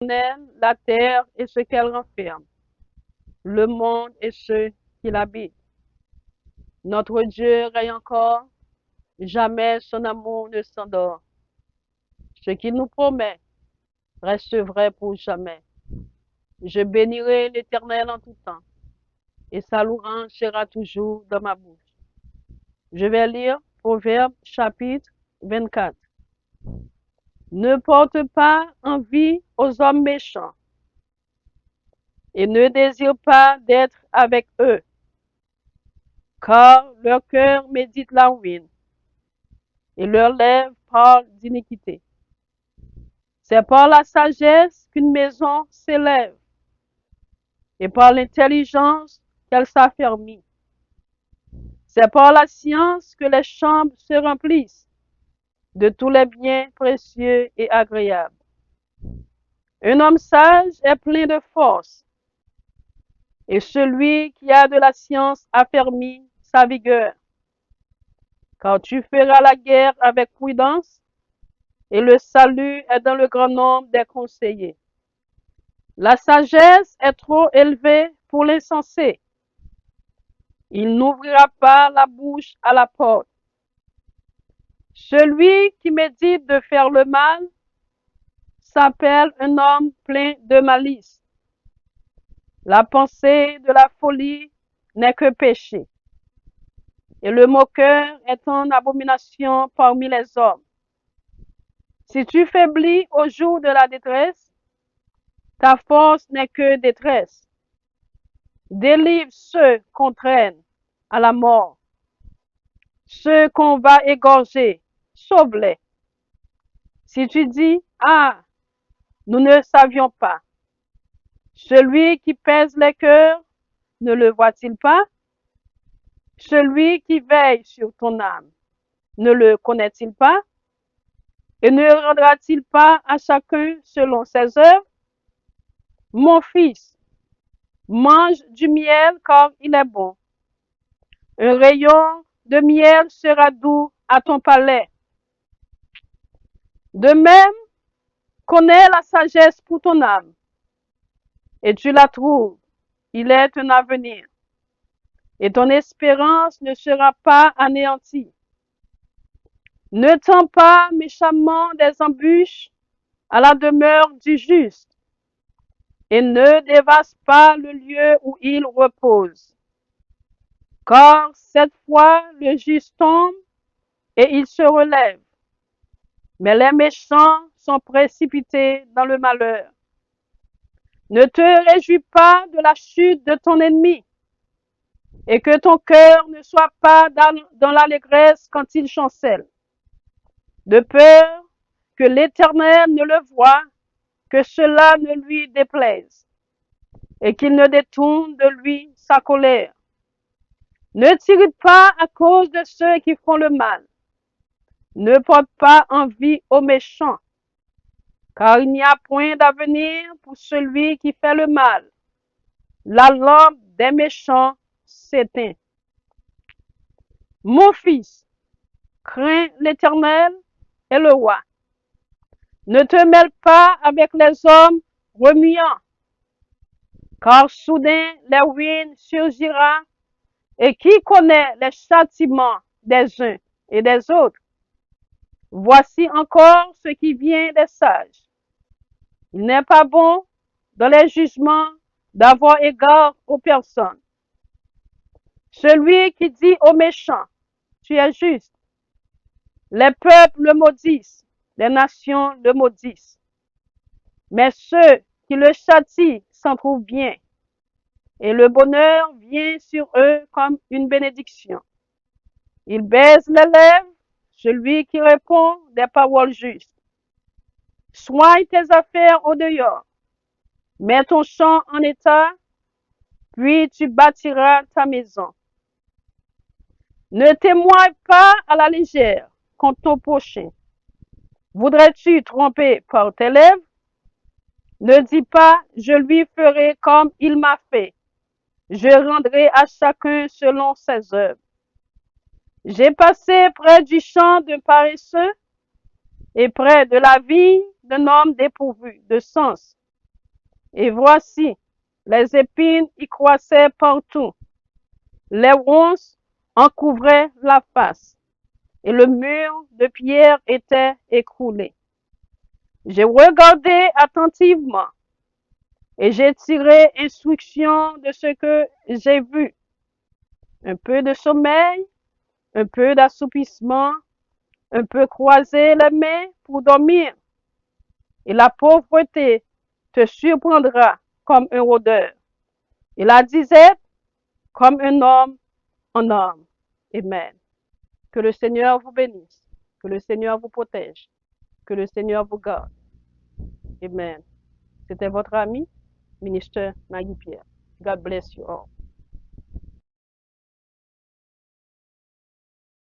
la terre et ce qu'elle renferme, le monde et ceux qui l'habitent. Notre Dieu règne encore, jamais son amour ne s'endort. Ce qu'il nous promet reste vrai pour jamais. Je bénirai l'Éternel en tout temps, et sa louange sera toujours dans ma bouche. Je vais lire Proverbe chapitre 24. Ne porte pas envie aux hommes méchants, et ne désire pas d'être avec eux, car leur cœur médite la ruine, et leurs lèvres parlent d'iniquité. C'est par la sagesse qu'une maison s'élève, et par l'intelligence qu'elle s'affermit. C'est par la science que les chambres se remplissent de tous les biens précieux et agréables. Un homme sage est plein de force, et celui qui a de la science affermit sa vigueur. Car tu feras la guerre avec prudence, et le salut est dans le grand nombre des conseillers. La sagesse est trop élevée pour l'insensé. Il n'ouvrira pas la bouche à la porte. Celui qui médite de faire le mal s'appelle un homme plein de malice. La pensée de la folie n'est que péché, et le moqueur est en abomination parmi les hommes. Si tu faiblis au jour de la détresse, ta force n'est que détresse. Délivre ceux qu'on traîne à la mort, ceux qu'on va égorger, sauve-les. Si tu dis, ah, nous ne savions pas, celui qui pèse les cœurs, ne le voit-il pas? Celui qui veille sur ton âme, ne le connaît-il pas? Et ne rendra-t-il pas à chacun selon ses œuvres? Mon fils, mange du miel car il est bon. Un rayon de miel sera doux à ton palais. De même, connais la sagesse pour ton âme, et tu la trouves. Il est un avenir, et ton espérance ne sera pas anéantie. Ne tends pas méchamment des embûches à la demeure du juste, et ne dévaste pas le lieu où il repose. Car cette fois le juste tombe et il se relève, mais les méchants sont précipités dans le malheur. Ne te réjouis pas de la chute de ton ennemi, et que ton cœur ne soit pas dans l'allégresse quand il chancelle, de peur que l'Éternel ne le voie, que cela ne lui déplaise, et qu'il ne détourne de lui sa colère. Ne t'irrite pas à cause de ceux qui font le mal. Ne porte pas envie aux méchants, car il n'y a point d'avenir pour celui qui fait le mal. La lampe des méchants s'éteint. Mon fils, crains l'Éternel et le roi. Ne te mêle pas avec les hommes remuants, car soudain les ruines surgira, et qui connaît les châtiments des uns et des autres? Voici encore ce qui vient des sages. Il n'est pas bon dans les jugements d'avoir égard aux personnes. Celui qui dit aux méchants, tu es juste. Les peuples le maudissent, les nations le maudissent. Mais ceux qui le châtient s'en trouvent bien, et le bonheur vient sur eux comme une bénédiction. Il baise les lèvres, celui qui répond des paroles justes. Soigne tes affaires au dehors, mets ton champ en état, puis tu bâtiras ta maison. Ne témoigne pas à la légère contre ton prochain. Voudrais-tu tromper par tes lèvres? Ne dis pas, je lui ferai comme il m'a fait. Je rendrai à chacun selon ses œuvres. J'ai passé près du champ d'un paresseux et près de la vie d'un homme dépourvu de sens. Et voici, les épines y croissaient partout. Les ronces en couvraient la face, et le mur de pierre était écroulé. J'ai regardé attentivement, et j'ai tiré instruction de ce que j'ai vu. Un peu de sommeil, un peu d'assoupissement, un peu croiser les mains pour dormir. Et la pauvreté te surprendra comme un rôdeur, et la disette comme un homme en homme. Amen. Que le Seigneur vous bénisse, que le Seigneur vous protège, que le Seigneur vous garde. Amen. C'était votre ami, ministre Nagui Pierre. God bless you all.